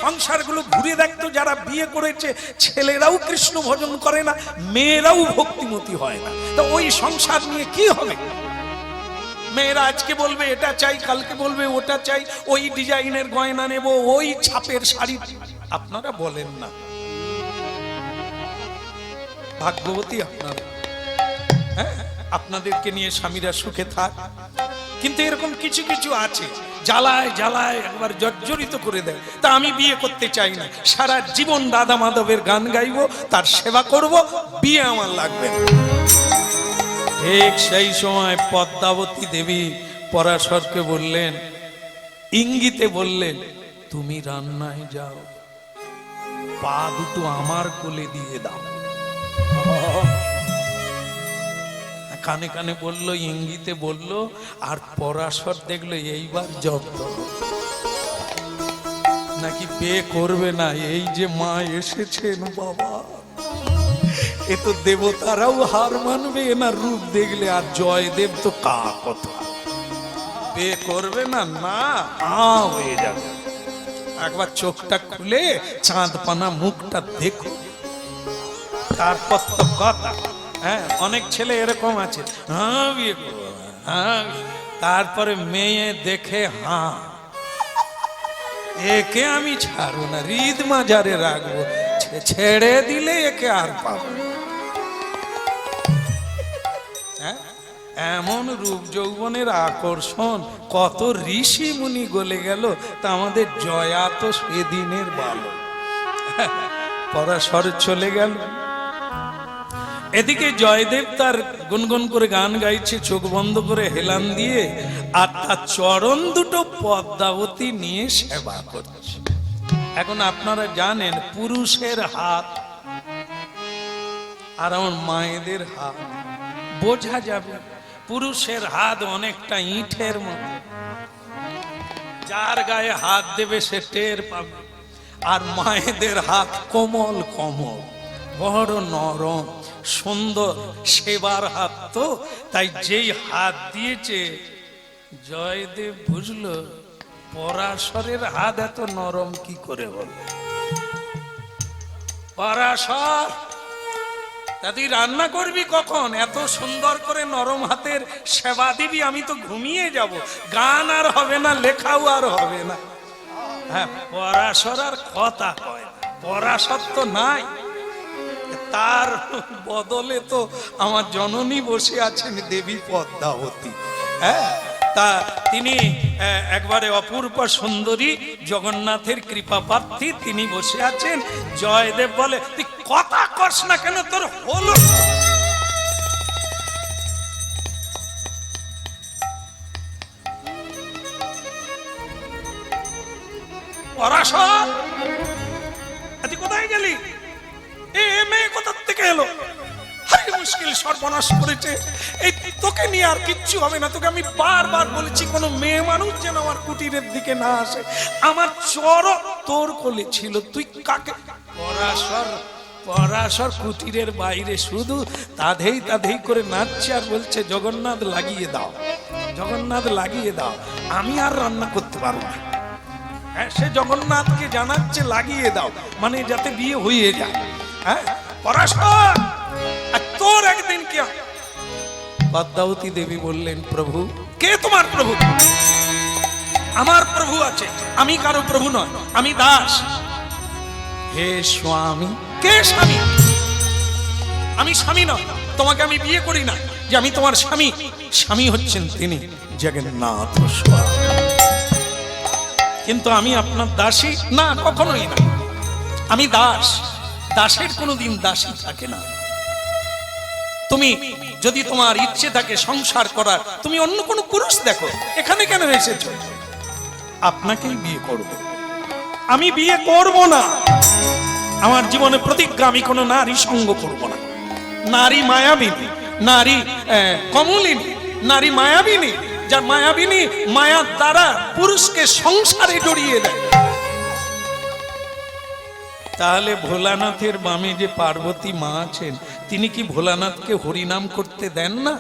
সংসারগুলো ঘুরে দেখতো, যারা বিয়ে করেছে ছেলেরাও কৃষ্ণ ভজন করে না, মেয়েরাও ভক্তিমতী হয় না। তো ওই সংসার নিয়ে কি হবে? মেয়েরা আজকে বলবে এটা চাই, কালকে বলবে ওটা চাই, ওই ডিজাইনের গয়না নেব, ওই ছাপের শাড়ি। আপনারা বলেন না ভাগ্যবতী আপনারা, হ্যাঁ, আপনাদেরকে নিয়ে স্বামীরা সুখে থাক। কিন্তু এরকম কিছু কিছু আছে জ্বালায় জ্বালায় একবার জর্জরিত করে দেয়। তা আমি বিয়ে করতে চাই না, সারা জীবন রাধা মাধবের গান গাইবো, তার সেবা করব, বিয়ে আমার লাগবে না। ঠিক সেই সময় পদ্মাবতী দেবী পরাশরকে বললেন, ইঙ্গিতে বললেন, তুমি রান্নায় যাও, পা দুটো আমার কোলে দিয়ে দাও। কানে কানে বলল, ইঙ্গিতে বলল, আর পরাশর দেখলো এইবার জব্দ নাকি বিয়ে করবে না। এই যে মা এসেছেন বাবা, এ তো দেবতারাও হার মানবে না রূপ দেখলে। আর জয়দেব তো কা কথা, বিয়ে করবে না, না হয়ে যাবে। একবার চোখটা খুলে চাঁদ পানা মুখটা দেখো, তারপর তো কথা। হ্যাঁ, অনেক ছেলে এরকম আছে, হ্যাঁ বিয়ে করবো, হ্যাঁ, তারপরে মেয়ে দেখে হ্যাঁ, একে আমি ছাড়বো না, হৃদ মাজারে রাখবো, ছেড়ে দিলে একে আর পাবো। হ্যাঁ, এমন রূপ যৌবনের আকর্ষণ, কত ঋষি মুনি গলে গেল, তা আমাদের জয়া তো সেদিনের ভালো। পরাশর চলে গেল, এদিকে জয়দেব তার গুনগুন করে গান গাইছে চোখ বন্ধ করে হেলান দিয়ে, আর তার চরণ দুটো পদ্মাবতী নিয়ে সেবা করছে। এখন আপনারা জানেন পুরুষের হাত আর আমার মায়েদের হাত বোঝা যাবে। পুরুষের হাত অনেকটা ইটের মতো, যার গায়ে হাত দেবে সে টের পাবে। আর মায়েদের হাত কোমল কোমল, বড় নরম সুন্দর, সেবার হাত তো, তাই যেই হাত দিয়েছে জয়দেব বুঝলো পরাশরের হাত এত নরম কি করে বলে। পরাশর, তা তুই রান্না করবি কখন? এত সুন্দর করে নরম হাতের সেবা দিবি, আমি তো ঘুমিয়ে যাব, গান আর হবে না, লেখাও আর হবে না। হ্যাঁ, পরাশর আর কথা কয় না, পরাশর তো নাই, তার বদলে তো আমার জননী বসে আছেন দেবী পদ্মাবতী। হ্যাঁ, তা তিনি একবারে অপূর্ব সুন্দরী, জগন্নাথের কৃপা প্রার্থী, তিনি বসে আছেন। জয়দেব বলে, তুই কথা কস না কেন, তোর হলো পরাশর, তুই কোথায় গেলি? এ মেয়ে কোথা থেকে এলো? হাই মুশকিল, সর্বনাশ করেছে, এই তোকে নিয়ে আর কিচ্ছু হবে না। তোকে আমি বারবার বলেছি কোনো মেয়ে মানুষ যেন আমার কুটিরের দিকে না আসে। আমার চর তোর কোলে ছিল, তুই কাকে? পরাশর, পরাশর কুটিরের বাইরে শুধু তাধেই তাধেই করে নাচছে আর বলছে, জগন্নাথ লাগিয়ে দাও, জগন্নাথ লাগিয়ে দাও, আমি আর রান্না করতে পারবো না। হ্যাঁ, সে জগন্নাথকে জানাচ্ছে লাগিয়ে দাও, মানে যাতে বিয়ে হয়ে যায়। হ্যাঁ, পরাশর, তোর একদিন কি? পদ্মাবতী দেবী বললেন, প্রভু। কে তোমার প্রভু? আমার প্রভু আছে, আমি কারো প্রভু নয়, আমি দাস। হে স্বামী। কে স্বামী? আমি স্বামী নয়, তোমাকে আমি বিয়ে করি না যে আমি তোমার স্বামী। স্বামী হচ্ছেন তিনি জগন্নাথ স্বামী, কিন্তু আমি আপনার দাসী না, কখনোই না। আমি দাস, দাসের কোনোদিন দাসী থাকে না। তুমি যদি তোমার ইচ্ছে থাকে সংসার করার, তুমি অন্য কোনো পুরুষ দেখো, এখানে কেন এসেছো? আপনাকেই বিয়ে করব। আমি বিয়ে করব না, আমার জীবনে প্রতিজ্ঞা, আমি কোনো নারী সঙ্গ করব না। নারী মায়াবিনী, নারী কমলিনী, নারী মায়াবিনী, যার মায়াবিনী মায়ার দ্বারা পুরুষকে সংসারে জড়িয়ে দেয়। তাহলে ভোলানাথের বামে যে পার্বতী মা আছেন, তিনি কি ভোলানাথকে হরিনাম করতে দেন না?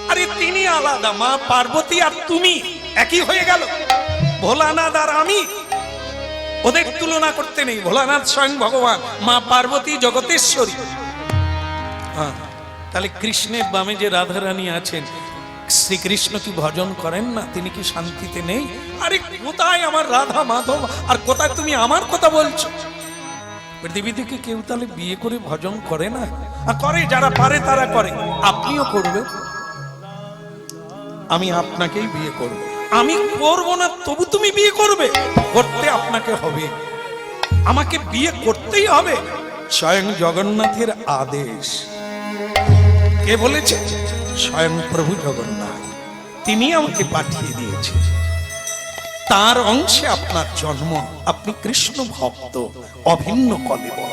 আরে তিনি আলাদা, মা পার্বতী আর তুমি একই হয়ে গেল, ভোলানাথ আর আমি। ওদের তুলনা করতে নেই। ভোলানাথ স্বয়ং ভগবান, মা পার্বতী জগতেশ্বরী। হ্যাঁ, তাহলে কৃষ্ণের বামে যে রাধারানী আছেন, শ্রীকৃষ্ণ কি ভজন করেন না? তিনি কি শান্তিতে নেই? আরে কোথায় আমার রাধা মাধব, আর কোথায় তুমি আমার কথা বলছো? পৃথিবী থেকে কেউ তাহলে বিয়ে করে ভজন করে না? আর করে, যারা পারে তারা করে। আপনিও করবে, আমি আপনাকেই বিয়ে করব। আমি করব না তবু তুমি বিয়ে করবে? করতে আপনাকে হবে, আমাকে বিয়ে করতেই হবে। স্বয়ং জগন্নাথের আদেশ। কে বলেছে? স্বয়ং প্রভু জগন্নাথ, তিনি আমাকে পাঠিয়ে দিয়েছেন। তার অংশে আপনার জন্ম, আপনি কৃষ্ণ ভক্ত, অভিন্ন কলেবর।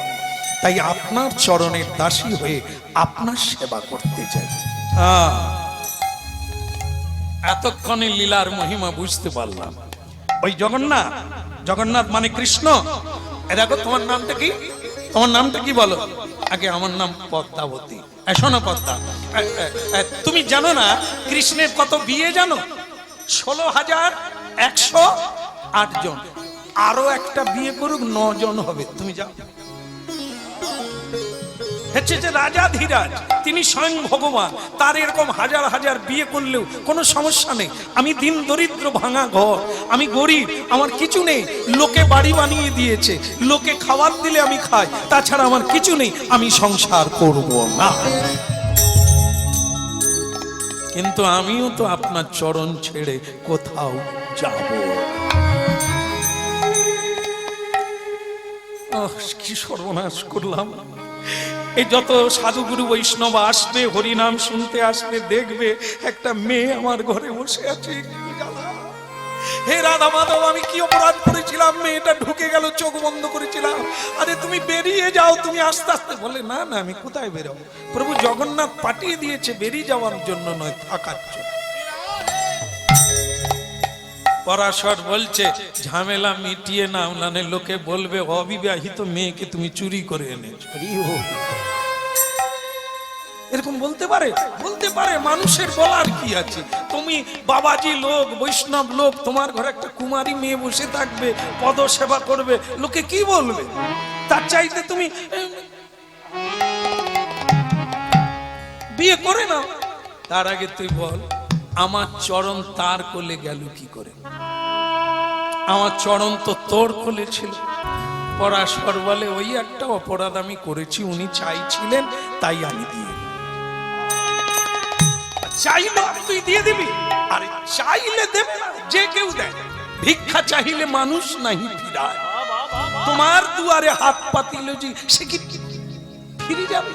তাই আপনার চরণের দাসী হয়ে আপনার সেবা করতে চাই। এতক্ষণে লীলার মহিমা বুঝতে পারলাম। ওই জগন্নাথ, জগন্নাথ মানে কৃষ্ণ। দেখো, তোমার নামটা কি? তোমার নামটা কি বলো? আগে আমার নাম পদ্মাবতী। শোনো পদ্মা, তুমি জানো না কৃষ্ণের কত বিয়ে জানো? 16,108 জন। আরো একটা বিয়ে করুক 9 জন হবে। তুমি যাও। হচ্ছে যে রাজা ধীরাজ, তিনি স্বয়ং ভগবান, তার এরকম হাজার হাজার বিয়ে করলেও কোনো সমস্যা নেই। আমি দিন দরিদ্র, ভাঙা ঘর, আমি গরিব, আমার কিছু নেই। লোকে বাড়ি বানিয়ে দিয়েছে, লোকে খাবার দিলে আমি খাই, তাছাড়া আমার কিছু নেই। আমি সংসার করব না। কিন্তু আমিও তো আপনার চরণ ছেড়ে কোথাও যাব। কি সর্বনাশ করলাম! এই যত সাধুগুরু বৈষ্ণব আসবে, হরিনাম শুনতে আসবে, দেখবে একটা মেয়ে আমার ঘরে বসে আছে। হে রাধা মাধব, আমি কি অপরাধ করেছিলাম? মেয়েটা ঢুকে গেল, চোখ বন্ধ করেছিলাম। আরে তুমি বেরিয়ে যাও, তুমি আস্তে আস্তে। বলে না না, আমি কোথায় বেরোবো? প্রভু জগন্নাথ পাঠিয়ে দিয়েছে বেরিয়ে যাওয়ার জন্য নয়, থাকার জন্য। পরাশর বলছে, ঝামেলা মিটিয়ে নাও, নাহলে লোকে বলবে অবিবাহিত মেয়েকে তুমি চুরি করে এনেছো। এরকম বলতে পারে? বলতে পারে। মানুষের বলার কি আছে? তুমি বাবাজি লোক, বৈষ্ণব লোক, তোমার ঘরে একটা কুমারী মেয়ে বসে থাকবে, পদ সেবা করবে, লোকে কি বলবে? তার চাইতে তুমি বিয়ে করে নাও। তার আগে তুই বল, আমার চরণ তার কোলে গেল কি করে? আমার চরণ তো তোর কোলে ছিল। পরাশর বলে, ওই একটা অপরাধ আমি করেছি, উনি চাইছিলেন তাই আমি দিয়ে। চাইলে তুই দিয়ে দিবি? আরে চাইলে দেবে না, যে কেউ দেয়। ভিক্ষা চাইলে মানুষ নাহি ফিরায়। তোমার দুয়ারে হাত পাতিলে যে সে কি ফিরে যাবে?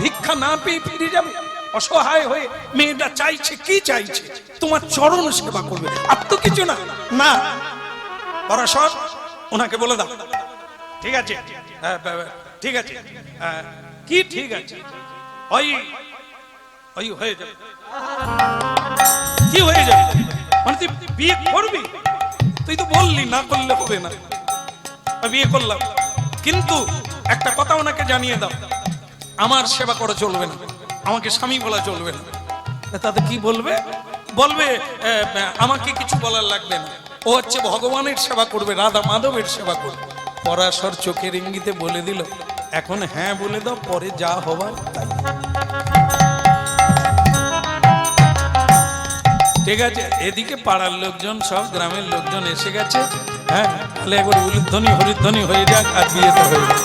ভিক্ষা না পেয়ে ফিরে যাবে? অসহায় হয়ে মেয়েটা চাইছে, কি চাইছে? তোমার চরণ সেবা করবে, আর তো কিছু না। না, পরাশর ওনাকে বলে দাও। ঠিক আছে, ঠিক আছে, কি ঠিক আছে? ওই ওই হয়ে যাবে। কি হয়ে যাবে? মানে তুই বিয়ে করবি? তুই তো বললি না করলে হবে না। বিয়ে করলাম, কিন্তু একটা কথা ওনাকে জানিয়ে দাও, আমার সেবা করা চলবে না, আমাকে স্বামী বলা চলবে না। তাতে কি বলবে? বলবে আমাকে কিছু বলার লাগবে না, ও হচ্ছে ভগবানের সেবা করবে, রাধা মাধবের সেবা করবে। পরাশর চোখের ইঙ্গিতে বলে দিল, এখন হ্যাঁ বলে দাও, পরে যা হবার তাই। ঠিক আছে, এদিকে পাড়ার লোকজন, সব গ্রামের লোকজন এসে গেছে। হ্যাঁ, তাহলে একবার উলুধ্বনি হরিধ্বনি হয়ে যাক, আর বিয়েতে হয়ে যাক।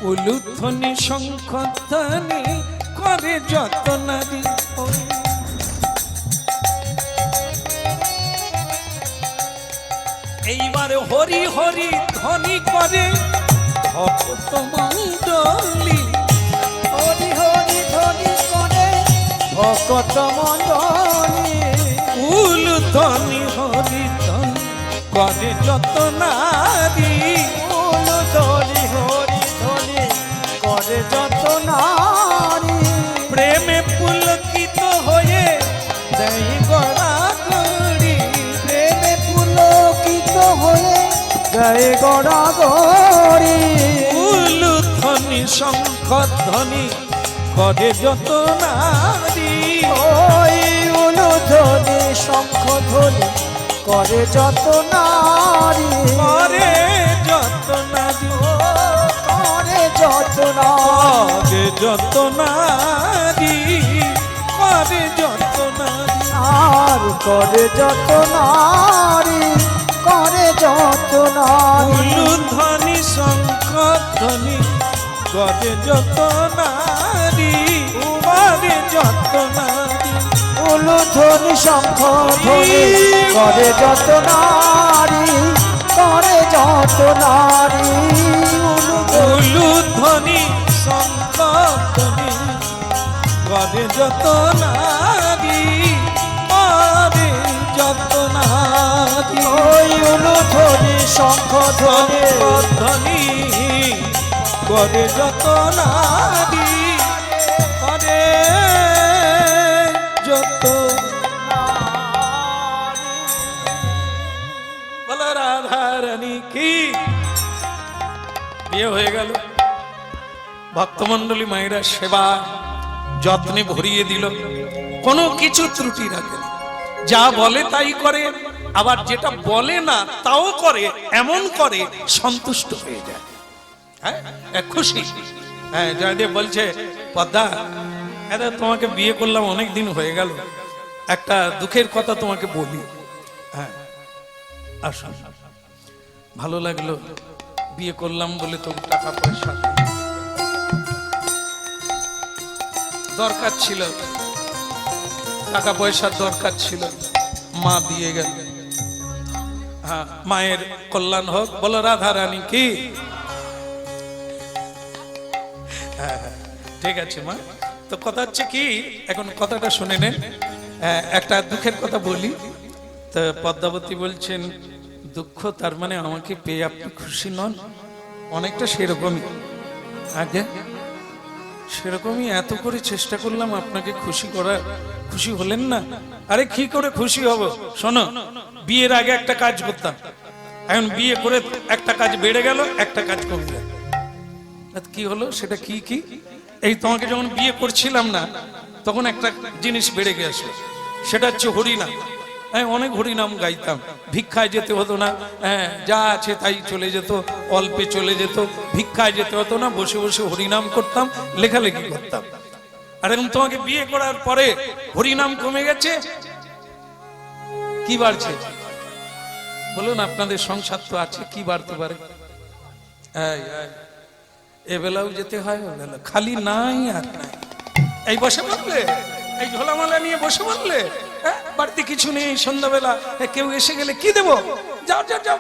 উলুধ্বনি শঙ্খধ্বনি করে যত নারী, এইবার হরি হরি ধ্বনি করে ভক্ত মণ্ডলী। হরি হরি ধ্বনি করে ভক্ত মণ্ডলী। উলুধ্বনি হরি ধ্বনি করে যত নারী। উলুধ্বনি হরি ধ্বনি করে যত নারী। প্রেমে পুলকিত হয়ে দেয় গড়াগড়ি। প্রেমে পুলকিত হয়ে দেয় গড়াগড়ি। উলুধ্বনি শঙ্খ ধ্বনি করে যত নারী ওই উলুধ্বনি শঙ্খ ধ্বনি করে যত নারী করে যত নারী করে যত নারী করে যত নারী করে যত নারী আর করে যত নারী করে যত নারী উলুধ্বনি শঙ্খ ধ্বনি করে যত নারী করে যত নারী উলুধ্বনি শঙ্খ ধ্বনি করে যত নারী করে যত নারী উলুধ্বনি শঙ্খ ধ্বনি করে যত নারী করে যত নারী ওই উলুধ্বনি শঙ্খ ধ্বনি ধ্বনি করে যত নারী করে যত বলো রাধা রানী কি বিয়ে হয়ে গেল ভক্তমণ্ডলী মায়েরা সেবা যত্নে ভরিয়ে দিল, কোনো কিছু ত্রুটি রাখে না, যা বলে তাই করে, আবার যেটা বলে না তাও করে, এমন করে সন্তুষ্ট হয়ে যায়। হ্যাঁ খুশি। হ্যাঁ জয়দেব বলছে পদ্মা এরা তোমাকে বিয়ে করলাম অনেক দিন হয়ে গেল, একটা দুঃখের কথা তোমাকে বলি। হ্যাঁ আসুন, ভালো লাগলো, বিয়ে করলাম বলে তো টাকা পয়সা দরকার ছিল, টাকা পয়সার দরকার ছিল, মা দিয়ে গেল। হ্যাঁ মায়ের কল্যাণ হোক, বলো রাধা রানী কি। হ্যাঁ ঠিক আছে মা। তো কথা হচ্ছে কি, এখন কথাটা শুনে নেন। একটা দুঃখের কথা বলি। তো পদ্মাবতী বলছেন দুঃখ, তার মানে আমাকে পেয়ে আপনি খুশি নন? অনেকটা সেরকমই, আগে সেরকমই এত করে চেষ্টা করলাম আপনাকে খুশি করার, খুশি হলেন না। আরে কি করে খুশি হব? শোনো, বিয়ের আগে একটা কাজ করতাম, এখন বিয়ে করে একটা কাজ বেড়ে গেল, একটা কাজ কমে গেল। কি হলো সেটা কি কি? এই তোমাকে যখন বিয়ে করছিলাম না তখন একটা জিনিস বেড়ে গেছে, সেটা হচ্ছে হরিনাম। হ্যাঁ অনেক হরিনাম গাইতাম, ভিক্ষায় যেতে হতো না, হ্যাঁ যা আছে তাই চলে যেত, অল্পে চলে যেত, ভিক্ষায় যেতে হতো না, বসে বসে হরিনাম করতাম, লেখালেখি করতাম। আর এখন তোমাকে বিয়ে করার পরে হরিনাম কমে গেছে, কি বাড়ছে বলুন? আপনাদের সংসার তো আছে, কি বাড়তে পারে? এবেলাও যেতে হয়, খালি নাই আর নাই। এই বসে বললে, এই ঝোলামালা নিয়ে বসে বললে, বাড়িতে কিছু নেই, সন্ধ্যাবেলা কেউ এসে গেলে কি দেবো, যাও যাও যাও,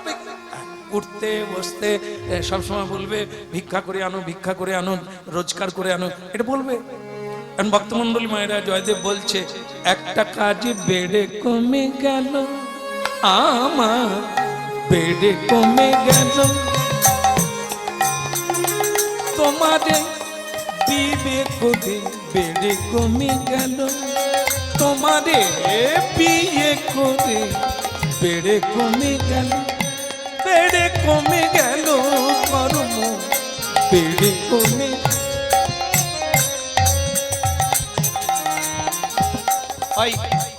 উঠতে বসতে সবসময় বলবে ভিক্ষা করে আনো, ভিক্ষা করে আনো, রোজগার করে আনো, এটা বলবে। কারণ ভক্তমণ্ডলী মায়েরা, জয়দেব বলছে একটা কাজ বেড়ে কমে গেল, আমার বেড়ে কমে গেল, তোমারে বিয়ে করে বেড়ে কমে গেল, তোমারে বিয়ে করে বেড়ে কমে গেল, বেড়ে কমে গেল কর্ম, বেড়ে কমে।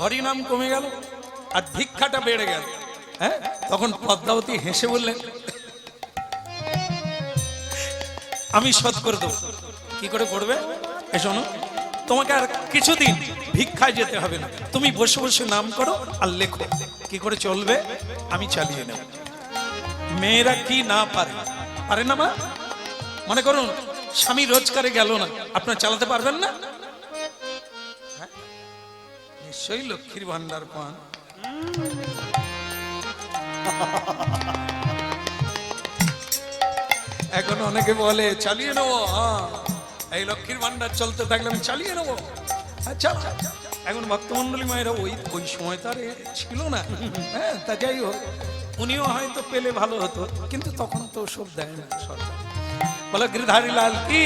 হরিনাম কমে গেল আর ভিক্ষাটা বেড়ে গেল। হ্যাঁ তখন পদ্মাবতী হেসে বললেন আমি শোধ করে দেবো। কি করে করবে? শোনো, তোমাকে আর কিছুদিন ভিক্ষায় যেতে হবে না, তুমি বসে বসে নাম করো আর লেখো। কি করে চলবে? আমি চালিয়ে নেব। মেয়েরা কি না পারে, পারে না মা? মনে করুন স্বামী রোজগারে গেল না, আপনার চালাতে পারবেন না? নিশ্চয়ই লক্ষ্মীর ভান্ডার পান। এখন অনেকে বলে চালিয়ে নেবো, এই লক্ষ্মীর ভান্ডার চলতে থাকলে আমি চালিয়ে নেবো। আচ্ছা এখন ভক্তমণ্ডলী মায়েরা ওই সময় তো আর ছিল না। হ্যাঁ তা যাই হোক, উনিও হয়তো পেলে ভালো হতো, কিন্তু তখন তো সব দেয় না সরকার। বলো গিরধারী লাল কি।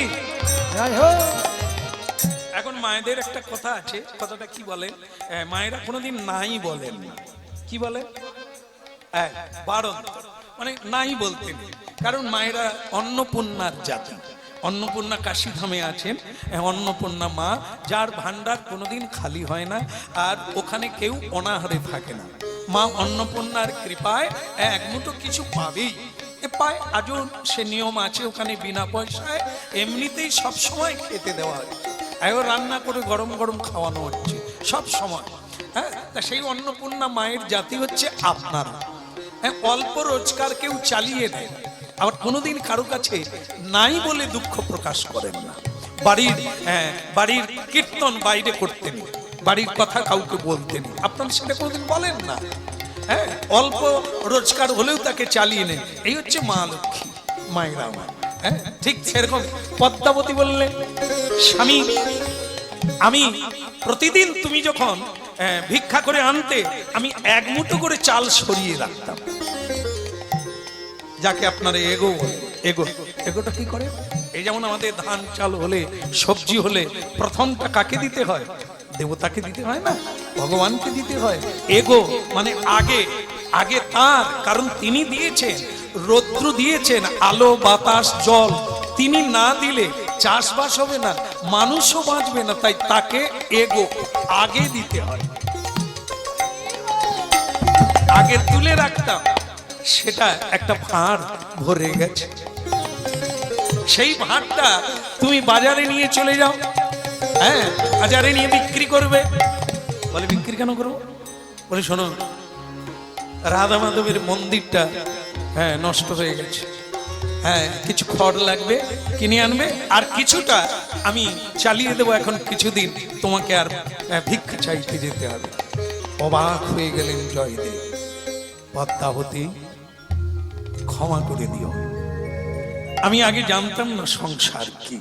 এখন মায়েদের একটা কথা আছে, কথাটা কি বলে, মায়েরা কোনোদিন নাই বলেন। কি বলে? বারণ, মানে নাই বলতেন। কারণ মায়েরা অন্নপূর্ণার জাতি, অন্নপূর্ণা কাশীধামে আছেন, অন্নপূর্ণা মা, যার ভান্ডার কোনোদিন খালি হয় না, আর ওখানে কেউ অনাহারে থাকে না। মা অন্নপূর্ণার কৃপায় এক মুঠো কিছু পাবেই, পায়। আজও সে নিয়ম আছে, ওখানে বিনা পয়সায় এমনিতেই সব সময় খেতে দেওয়া হয়, এও রান্না করে গরম গরম খাওয়ানো হচ্ছে সব সময়। হ্যাঁ, তা সেই অন্নপূর্ণা মায়ের জাতি হচ্ছে আপনারা। হ্যাঁ, অল্প রোজগার কেউ চালিয়ে দেয়, আবার কোনোদিন কারো কাছে নাই বলে দুঃখ প্রকাশ করেন না। বাড়ির কীর্তন বাইরে করতেন, বাড়ির কথা কাউকে বলতেন, আপনারা সেটা কোনোদিন বলেন না। হ্যাঁ, অল্প রোজগার হলেও তাকে চালিয়ে নেন, এই হচ্ছে মা লক্ষ্মী, মায়েরা আমার। হ্যাঁ, ঠিক সেরকম পদ্মাবতী বললেন, স্বামী আমি প্রতিদিন তুমি যখন ভিক্ষা করে আনতে, আমি এক মুঠো করে চাল সরিয়ে রাখতাম, যাকে আপনারা এগো বলে। এগোটা কি করে? এই যেমন আমাদের ধান চাল হলে, সবজি হলে প্রথমটা কাকে দিতে হয়? দেবতাকে দিতে হয় না, ভগবানকে দিতে হয়। এগো মানে আগে তার, কারণ তিনি দিয়েছেন, রৌদ্র দিয়েছেন, আলো বাতাস জল। তিনি না দিলে চাষবাস হবে না, মানুষও বাঁচবে না, তাই তাকে এগো আগে দিতে হয়। আগে তুলে রাখতাম, সেটা একটা ভাঁড় ভরে গেছে, সেই ভাঁড়টা তুমি বাজারে নিয়ে চলে যাও। হ্যাঁ, বাজারে নিয়ে বিক্রি করবে। বলে বিক্রি কেন করবো? বলে শোনো, রাধা মাধবের মন্দিরটা নষ্ট হয়ে গেছে, হ্যাঁ কিছু খড় লাগবে, কিনে আনবে, আর কিছুটা আমি চালিয়ে দেবো এখন কিছুদিন, তোমাকে আর ভিক্ষা চাইতে যেতে হবে। অবাক হয়ে গেলেন জয়দেব। পদ্মাবতী, ক্ষমা করে দিও, আমি আগে জানতাম না সংসার কি।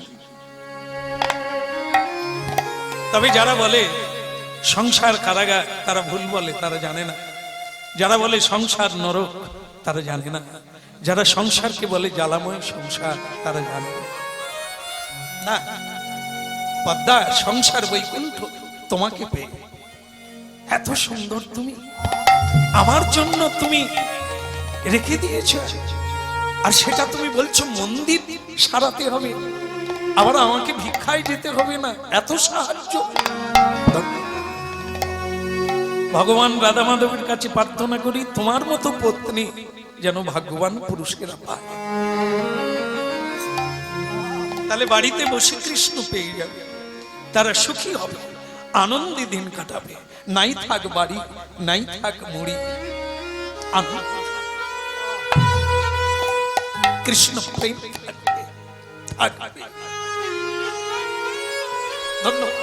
তবে যারা বলে সংসার কারাগার, তারা ভুল বলে, তারা জানে না। যারা বলে সংসার নরক, তারা জানে না। যারা সংসারকে বলে জ্বালাময় সংসার, তারা জানে না। পদ্মা, সংসার বৈকুণ্ঠ তোমাকে পেয়ে, এত সুন্দর তুমি, আমার জন্য তুমি রেখে দিয়েছ, আর সেটা তুমি বলছো মন্দির সারাতে হবে, আবার আমাকে ভিক্ষায় যেতে হবে না, এত সাহায্য। ভগবান রাধা মাধবের কাছে প্রার্থনা করি, তোমার মতো পত্নী যেন ভাগ্যবান পুরুষেরা পায়, তাহলে বাড়িতে বসে কৃষ্ণ পেয়ে যাবে, তারা সুখী হবে, আনন্দে দিন কাটাবে, নাই থাক বাড়ি, নাই থাক মুড়ি, কৃষ্ণ প্রেম থাকবে। ধন্যবাদ।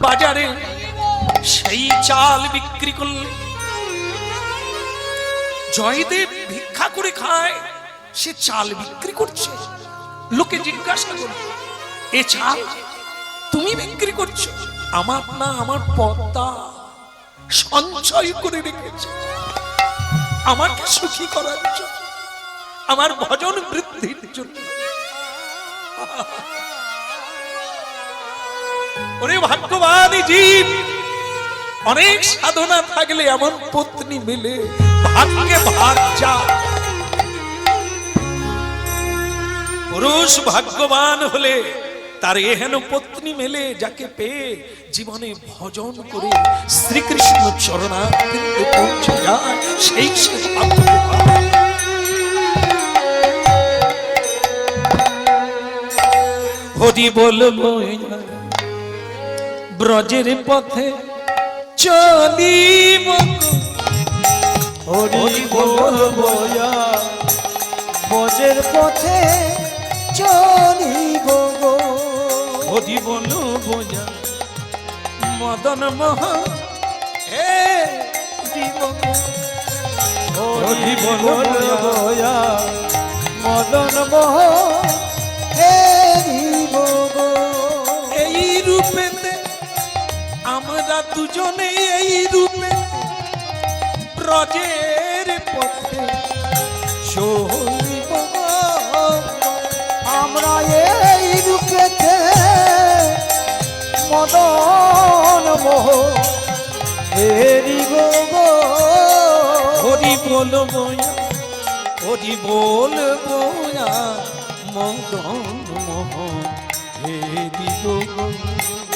বাজারে সেই চাল বিক্রি করলে, জয়দেব ভিক্ষা করে খায়, সে চাল বিক্রি করছে। লোকে জিজ্ঞাসা করে, এ চাল তুমি বিক্রি করছো? আমার না, আমার পদ্মা সঞ্চয় করে রেখেছে আমাকে সুখী করার জন্য, আমার ভজন বৃদ্ধির জন্য। ওরে ভাগ্যবান জীব, অনেক সাধনা থাকলে এমন পত্নী মিলে, ভাগ্যে ভাগ যা। পুরুষ ভাগ্যবান হলে তার এহেন পত্নী মেলে, যাকে পেয়ে জীবনে ভজন করে শ্রীকৃষ্ণ চরণারবিন্দে পৌঁছে যায়, সেই সে ভাগ্যবান। হরি বলবো ব্রজের পথে চলিব, হরি বলবো ব্রজের পথে চলিব গো। হরি বলবো মদন মোহন হে দিব, হরি বলবো মদন মোহন হে দিব গো। এই রূপেতে আমরা দুজনে, এই রূপে ব্রজের পথে চলিব গো। আমরা এই রূপেতে মদন মোহন হেরিব গো। হরি বলবো, হরি বলবো মদন মোহন হেরি গো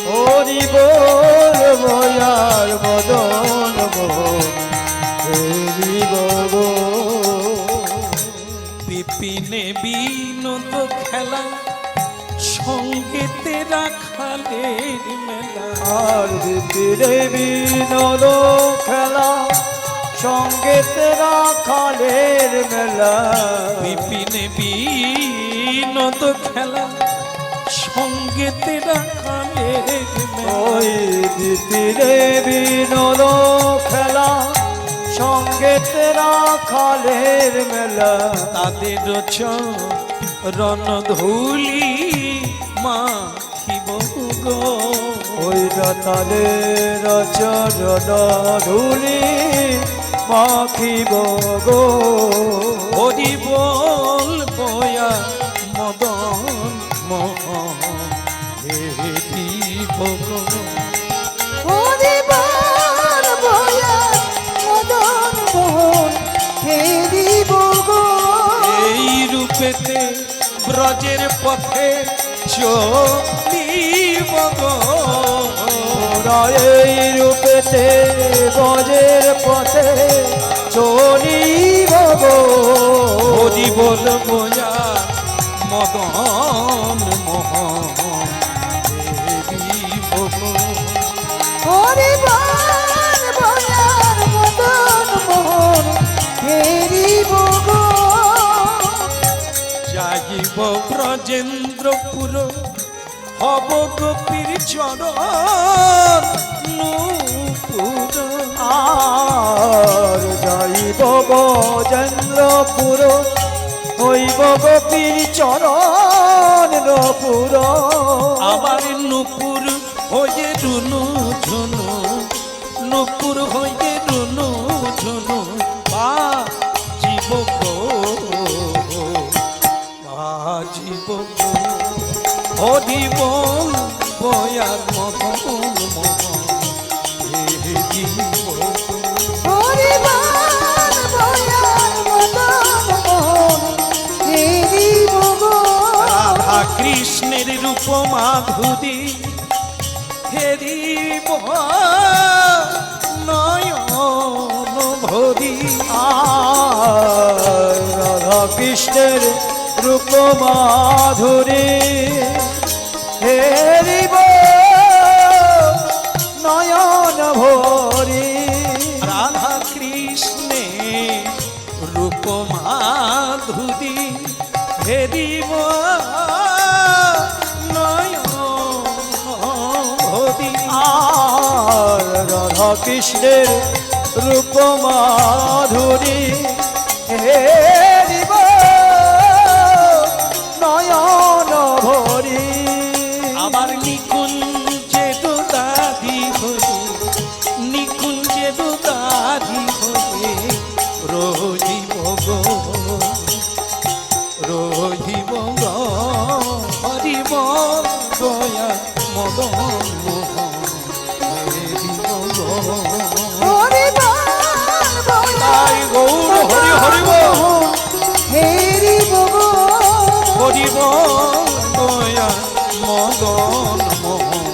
হরি বল বয়ার মদন মোহন হেরি গো বিপিনে বিনোদ খেলা সঙ্গেতে রাখালের মেলা আর বিপিনে বিনোদ খেলা সঙ্গেতে রাখালের মেলা বিপিনে বিনোদ খেলা সঙ্গেতে রাখালের মেলা ওই বিপিনে বিনোদ খেলা সঙ্গেতে রাখালের মেলা তাদের চরণ ধুলি মাখিব গো ওই রতালের চরণ ধুলি মাখিব গো হরি বল বয়া মদন মোহন হেরি গো হরি বল বয়া মদন মোহন হেরিব গো এই রূপেতে ব্রজের পথে চলিব গো এই রূপেতে ব্রজের পথে চলিব গো হরি বল বয়া মদন মোহন হেরি গো হরি বল বয়ার মদন মোহন হেরিব গো যাইব ব্রজেন্দ্রপুর হব গোপীর চরণ নূপুর আর যাইব গজেন্দ্রপুর হইব গোপীর চরণ নপুর আবার নূপুর হয়ে রুনু ঝুনু নূপুর হয়ে রুনু ঝুনু বা জীব গো বাজিব গো হরি বল বয়ার মদন মোহন হেরি গো হরি বল বয়ার মদন মোহন হেরিব গো রাধা কৃষ্ণের রূপ মাধুরী হেরিব নয়ন ভরি আর রাধা কৃষ্ণের রূপ মাধুরী হেরিব নয়ন ভরি রাধা কৃষ্ণের রূপ মাধুরী হেরিব নয়ন ভরি আর রাধা কৃষ্ণের রূপ মাধুরী হেরিব নয়ন ভরি আবার নিকুঞ্জে দুদাদি হয়ে নিকুঞ্জে দুদাদি হয়ে রহিব গো রহিব গো হরিব দয়া মদন মোহন হেরিব গো হরি বল তাই গৌর হরি হরিব হেরিব গো হরিব দয়া মদন মোহন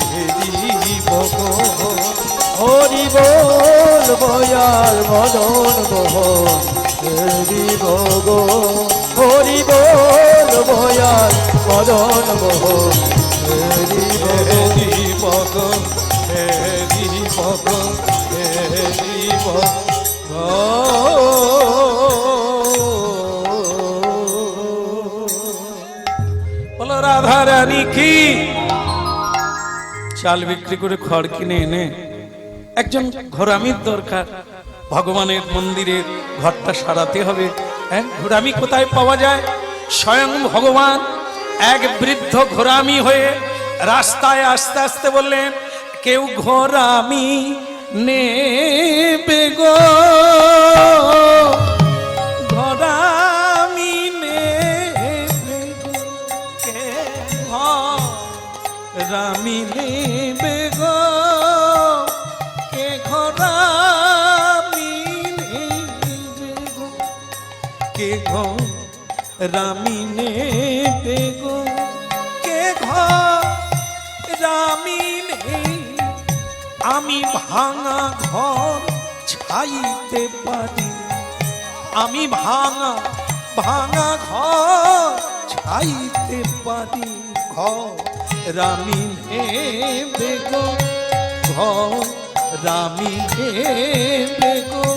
হেরিব গো হরি বল বয়ার মদন মোহন হেরিব গো হরি বল বয়ার মদন মোহন হেরিব হেরিব গো হেরিব গো হেরিব বলো রাধা রানী কি চাল বিক্রি করে খড় কিনে এনে একজন ঘোরামির দরকার ভগবানের মন্দিরের ঘরটা সারাতে হবে হ্যাঁ ঘোরামি কোথায় পাওয়া যায় স্বয়ং ভগবান এক বৃদ্ধ ঘোরামি হয়ে রাস্তায় আস্তে আস্তে বললেন কেউ ঘোরামি নেবে গো ঘোরামি নেবে গো কে ঘোরামি নেবে গো কে ঘোরামি নেবে গো কে রামিনে বেগো কে ঘর রামিনে আমি ভাঙা ঘর ছাইতে পারি আমি ভাঙা ভাঙা ঘর ছাইতে পারি ঘর রামিনে বেগো ঘর রামিনে বেগো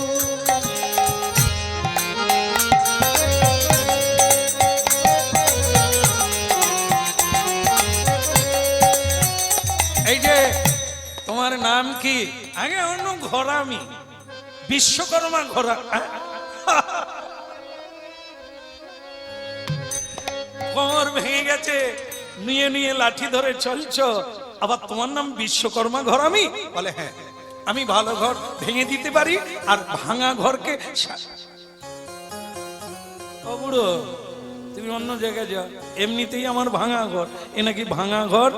এই যে তোমার নাম কি আগে অন্য ঘরামি বিশ্বকর্মা ঘোরা কোমর ভেঙে গেছে নিয়ে নিয়ে লাঠি ধরে চলছো আবার তোমার নাম বিশ্বকর্মা ঘরামি বলে হ্যাঁ আমি ভালো ঘর ভেঙে দিতে পারি আর ভাঙা ঘরকে ও বুড়ো তুমি অন্য জায়গায় যাও এমনিতেই আমার ভাঙা ঘর এ নাকি ভাঙা ঘর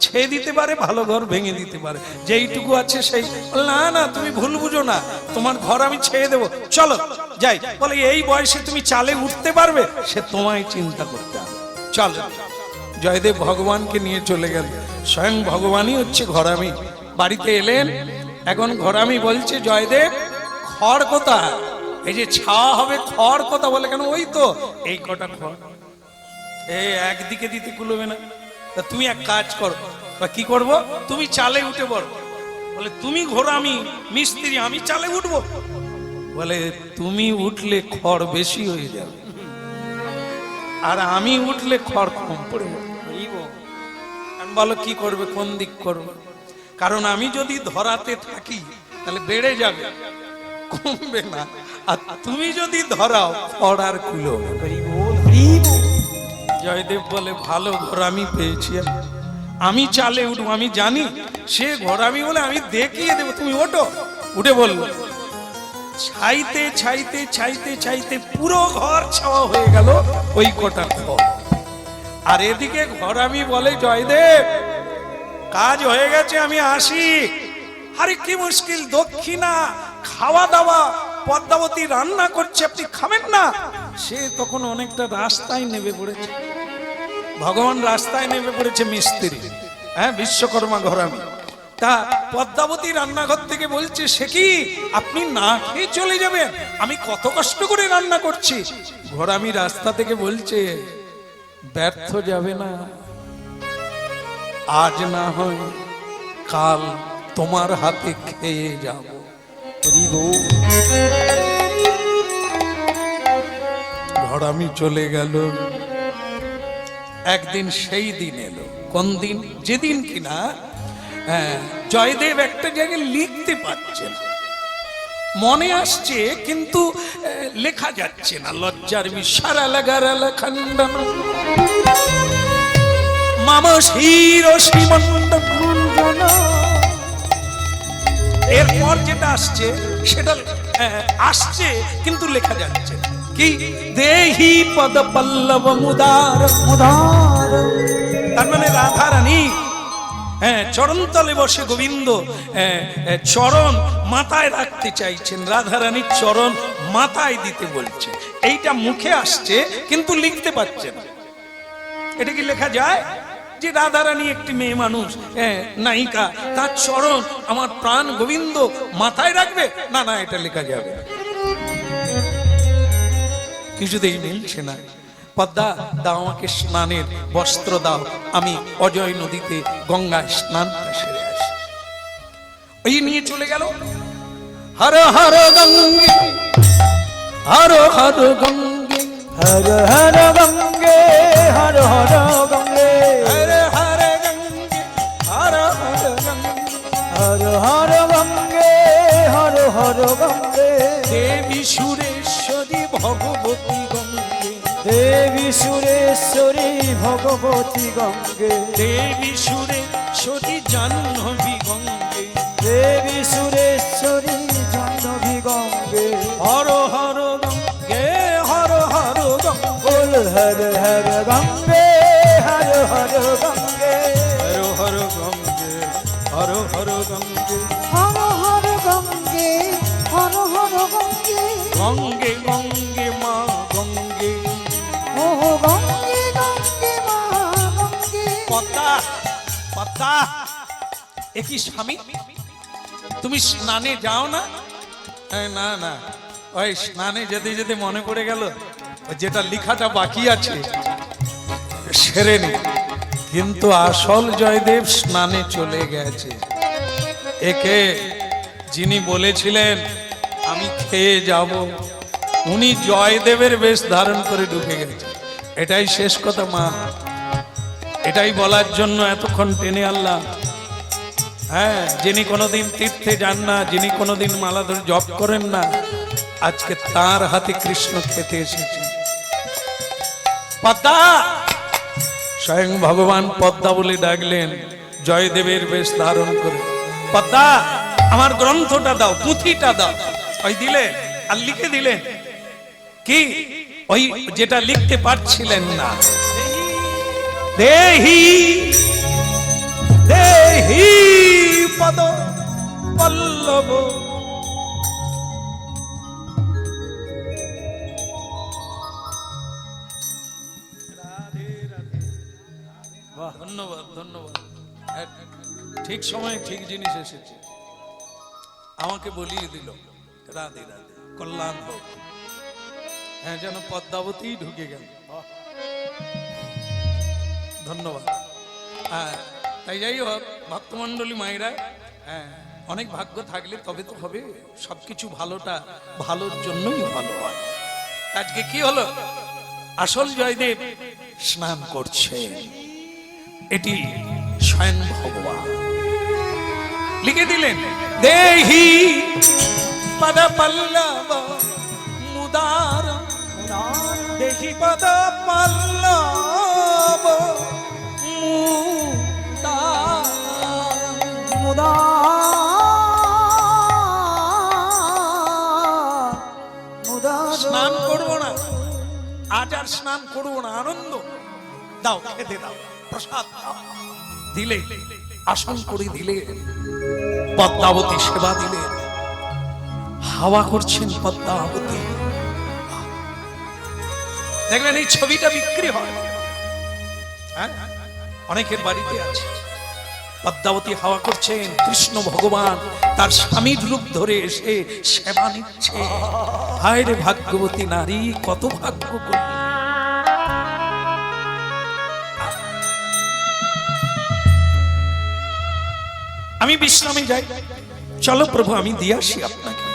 ছেড়ে দিতে পারে ভালো ঘর ভেঙে দিতে পারে যেইটুকু আছে সেই না না তুমি ভুল বুঝো না তোমার ঘর আমি ছেড়ে দেবো চলো যাই বলে এই বয়সে তুমি চালে উঠতে পারবে সে তোমায় চিন্তা করতে হবে চলো জয়দেব ভগবানকে নিয়ে চলে গেল স্বয়ং ভগবানই হচ্ছে ঘরামি বাড়িতে এলেন এখন ঘরামি বলছে জয়দেব খড় কোথায় এই যে ছাওয়া হবে খড় কোথা বলে কেন ওই তো এই কটা খড় এই একদিকে দিতে কুলবে না তা তুমি এক কাজ করো বা কি করব তুমি চালে উঠে পড়ো বলে তুমি ঘোরামি মিস্ত্রি আমি চালে উঠবো বলে তুমি উঠলে খড় বেশি হয়ে যাবে আর আমি উঠলে খড় কম পড়ে যাবে বলো কি করবে কোন দিক করবে কারণ আমি যদি ধরাতে থাকি তাহলে বেড়ে যাবে কমবে না আর তুমি যদি ধরাও খড় আর কুলো জয়দেব বলে ভালো ঘোরামি পেয়েছি আমি চালে উঠবো আমি জানি সে ঘোরামি বলে আমি দেখিয়ে দেবো তুমি ওঠো উঠে বলবো ছাইতে ছাইতে ছাইতে ছাইতে পুরো ঘর ছাওয়া হয়ে গেল ওই কটা খড় আর এদিকে ঘরামি বলে জয়দেব কাজ হয়ে গেছে আমি আসি আরে কি মুশকিল দক্ষিণা খাওয়া দাওয়া পদ্মাবতী রান্না করছে আপনি খাবেন না সে তখন অনেকটা রাস্তায় নেমে পড়েছে ভগবান রাস্তায় নেমে পড়েছে মিস্ত্রি হ্যাঁ বিশ্বকর্মা ঘরামি তা পদ্মাবতী রান্নাঘর থেকে বলছে সে কি আপনি না খেয়ে চলে যাবেন আমি কত কষ্ট করে রান্না করছি ঘরামি রাস্তা থেকে বলছে ব্যর্থ যাবে না আজ না হয় কাল তোমার হাতে খেয়ে যাব ঘরামি চলে গেল একদিন সেই দিন এলো কোন দিন যেদিন কিনা জয়দেব একটা জায়গায় লিখতে পারছেন মনে আসছে কিন্তু লেখা যাচ্ছে না লজ্জার বিশারা লাগার খণ্ডন মাম শির শ্রীমণ্ডন এরপর যেটা আসছে সেটা আসছে কিন্তু লেখা যাচ্ছে কি দেহি পদ পল্লব মুদার মুদার তার মানে রাধা রানী চরণ তলে বসে গোবিন্দ চরণ মাথায় রাখতে চাইছেন রাধা রানীর চরণ মাথায় দিতে বলছে এইটা মুখে আসছে কিন্তু লিখতে পারছে না এটা কি লেখা যায় যে রাধা রানী একটি মেয়ে মানুষ নায়িকা তার চরণ আমার প্রাণ গোবিন্দ মাথায় রাখবে না না এটা লেখা যাবে কিছুতেই মিলছে না পদ্মা দাও আমাকে স্নানের বস্ত্র দাও আমি অজয় নদীতে গঙ্গায় স্নান সেরে আসি ওই নিয়ে চলে গেল হর হর গঙ্গে হর হর গঙ্গে হর হর গঙ্গে হর হর গঙ্গে হর হর গঙ্গে হর হর গঙ্গে হর হর গঙ্গে হর হর গঙ্গে দেবী সুরেশ্বরী ভগবতী গঙ্গে দেবী সুরেশ্বরী ভগবতী গঙ্গে দেবী সুরেশ্বরী জাহ্নবী গঙ্গে দেবী সুরেশ্বরী জাহ্নবী গঙ্গে হর হর গঙ্গে হর হর গঙ্গে বল হর হর গঙ্গে হর হর গঙ্গে হর হর গঙ্গে হর হর গঙ্গে হর হর গঙ্গে হর হর গঙ্গে গঙ্গে গঙ্গে মা গঙ্গে পদ্মা পদ্মা, এ কি স্বামী, তুমি স্নানে যাও না? না না, ওই স্নানে যেতে যেতে মনে পড়ে গেল যেটা লেখাটা বাকি আছে সেরে নি। কিন্তু আসল জয়দেব স্নানে চলে গেছে। একে যিনি বলেছিলেন আমি খেয়ে যাব, উনি জয়দেবের বেশ ধারণ করে ঢুকে গেছে। এটাই শেষ কথা মা, এটাই বলার জন্য এতক্ষণ টেনে আনলাম। হ্যাঁ, যিনি কোনোদিন তীর্থে যান না, যিনি কোনোদিন মালা ধরে জপ করেন না, আজকে তার হাতে কৃষ্ণ খেতে এসেছে। পদ্মা, স্বয়ং ভগবান পদ্মা বলে ডাকলেন জয়দেবের বেশ ধারণ করে। পদ্মা, আমার গ্রন্থটা দাও, পুঁথিটা দাও। ওই দিলে আর লিখে দিলেন কি, ওই যেটা লিখতে পারছিলেন না। দেহি দেহি পদ পল্লব, ধন্যবাদ ধন্যবাদ, ঠিক সময়ে ঠিক জিনিস এসেছে, আমাকে বলিয়ে দিল। রাধে রাধে, কল্যাণ হোক। হ্যাঁ, যেন পদ্মাবতী ঢুকে গেল। ধন্যবাদ। হ্যাঁ, তাই যাই হোক ভক্তমন্ডলী মায়েরা, হ্যাঁ, অনেক ভাগ্য থাকলে তবে তো হবে। সবকিছু ভালোটা ভালোর জন্যই ভালো হয়। আজকে কি হলো, আসল জয়দেব স্নান করছে, এটি স্বয়ং ভগবান লিখে দিলেন। দেহি পদ পল্লব মুদার, দেহি পদ পল্লব মুদার, স্নান করবো না আজ, আর স্নান করবো না, আনন্দ দাও, খেতে দাও, প্রসাদ দাও। দিলে, আসন করে দিলে, পদ্মাবতী সেবা দিলে, হাওয়া করছেন পদ্মাবতী। দেখবেন এই ছবিটা বিক্রি হয়, হ্যাঁ, অনেকের বাড়িতে আছে। পদ্মাবতী হাওয়া করছেন, কৃষ্ণ ভগবান তার স্বামীর রূপ ধরে এসে সেবা নিচ্ছে। হায় রে ভাগ্যবতী নারী, কত ভাগ্য করল। আমি বিশ্রামে যাই, চলো প্রভু আমি দিয়ে আসি আপনাকে।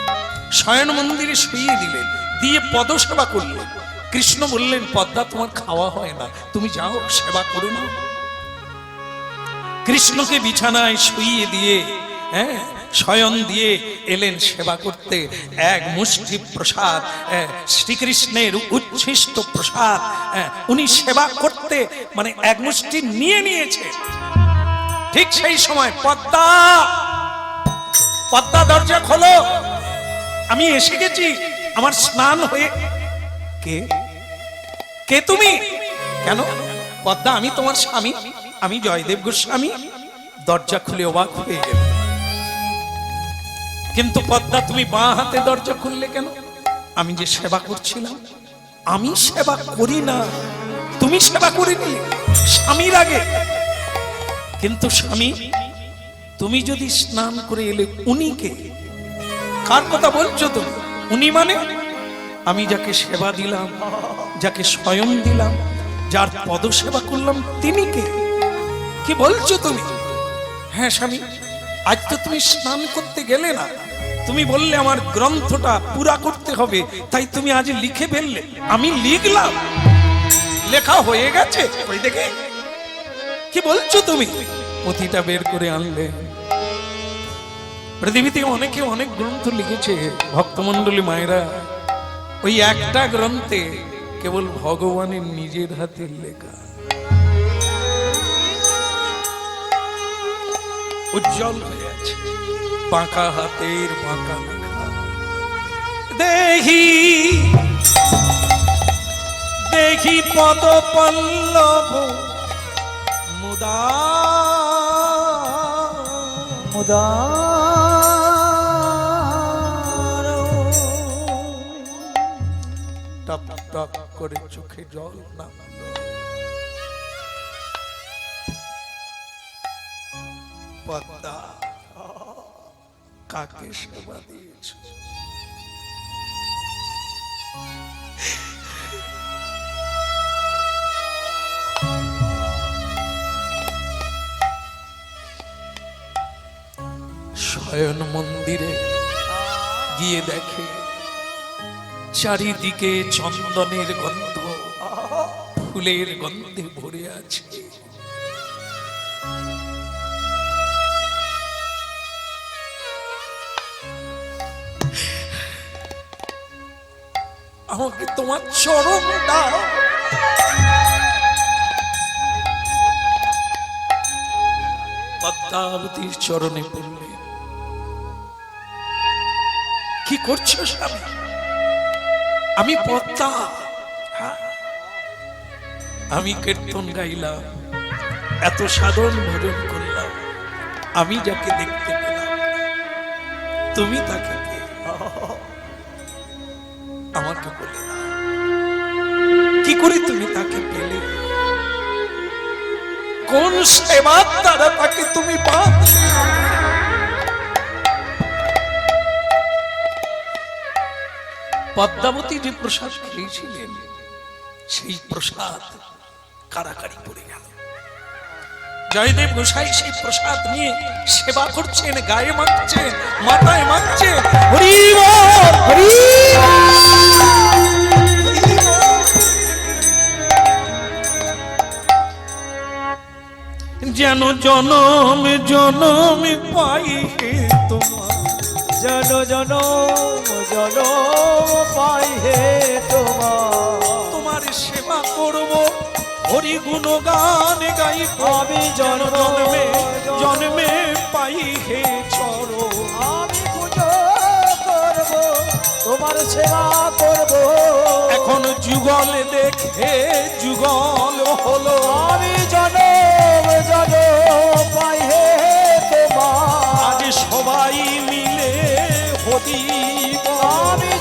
শয়ন মন্দিরে শুইয়ে দিলেন, দিয়ে পদসেবা করলেন। কৃষ্ণ বললেন পদ্মা, তোমার খাওয়া হয় না, তুমি যাও সেবা করে নাও। কৃষ্ণকে বিছানায় শুইয়ে দিয়ে, হ্যাঁ, শয়ন দিয়ে এলেন সেবা করতে। এক মুষ্টি প্রসাদ, শ্রীকৃষ্ণের উচ্ছিষ্ট প্রসাদ, উনি সেবা করতে মানে এক মুষ্টি নিয়ে নিয়েছে। ঠিক সেই সময় পদ্মা, পদ্মা দরজা খোলো, আমি এসে গেছি, আমার স্নান হয়ে। কে কে তুমি? কেন? পদ্মা, আমি তোমার স্বামী, আমি জয়দেব গোস্বামী। দরজা খুলে অবাক হয়ে গেল। কিন্তু পদ্মা, তুমি বাঁ হাতে দরজা খুললে কেন? আমি যে সেবা করছিলাম। আমি সেবা করি না, তুমি সেবা করে নিলে স্বামীর আগে। কিন্তু স্বামী, তুমি যদি স্নান করে এলে, উনি কে? কার কথা বলছো তুমি? উনি মানে আমি যাকে সেবা দিলাম, যাকে স্বয়ং দিলাম, যার পদ সেবা করলাম, তিনি কে? কি বলছো তুমি? হ্যাঁ স্বামী, আজ তো তুমি স্নান করতে গেলে না, তুমি বললে আমার গ্রন্থটা পুরা করতে হবে, তাই তুমি আজ লিখে ফেললে। আমি লিখলাম, লেখা হয়ে গেছে, ওই দেখে। কি বলছো তুমি? পুঁথিটা বের করে আনলে। পৃথিবীতে অনেকে অনেক গ্রন্থ লিখেছে ভক্তমন্ডলী মায়েরা, ওই একটা গ্রন্থে কেবল ভগবানের নিজের হাতের লেখা, উজ্জ্বল হয়ে আছে, বাঁকা হাতের বাঁকা লেখা। দেহি দেখি পদ পল্লব টপ টপ করে চোখে জল নামল। পদ্মা কাকে সেবা দিয়েছ? শয়ন মন্দিরে গিয়ে দেখে চারিদিকে চন্দনের গন্ধ, ফুলের গন্ধে ভরে আছে। আমাকে তোমার চরণ দাও। পদ্মাবতীর চরণে পড়লে, কি করছো স্বামী? আমি পদ্মা, আমি কীর্তন গাইলাম, এত সাধন ভজন করলাম, আমি যাকে দেখতে পেলাম, তুমি তাকে কে? আমাকে বলে না, কি করে তুমি তাকে পেলে? কোন সেবার দ্বারা তাকে তুমি পাও? পদ্মাবতী যে প্রসাদ খেয়েছিলেন, সেই প্রসাদ কারাকারি পড়ে গেল। জয়দেব গোসাই সেই প্রসাদ নিয়ে সেবা করছেন, গায়ে মাখছেন, মাথায় মাখছেন। হরি বল, হরি যেন জনম জনম পাই হে তোমার, জন জনম জনম পাই হে তোমার। তোমার সেবা করব, হরি গুণগান গাইব, আমি যেন জন্ম জন্মে জন্মে পাই হে চরণ। আমি পুজো করব, তোমার সেবা করব। এখন যুগল দেখে যুগল হলো, আমি জনম জনম পাই হে তোমার। আজ সবাই মিলে হরি বল। আমি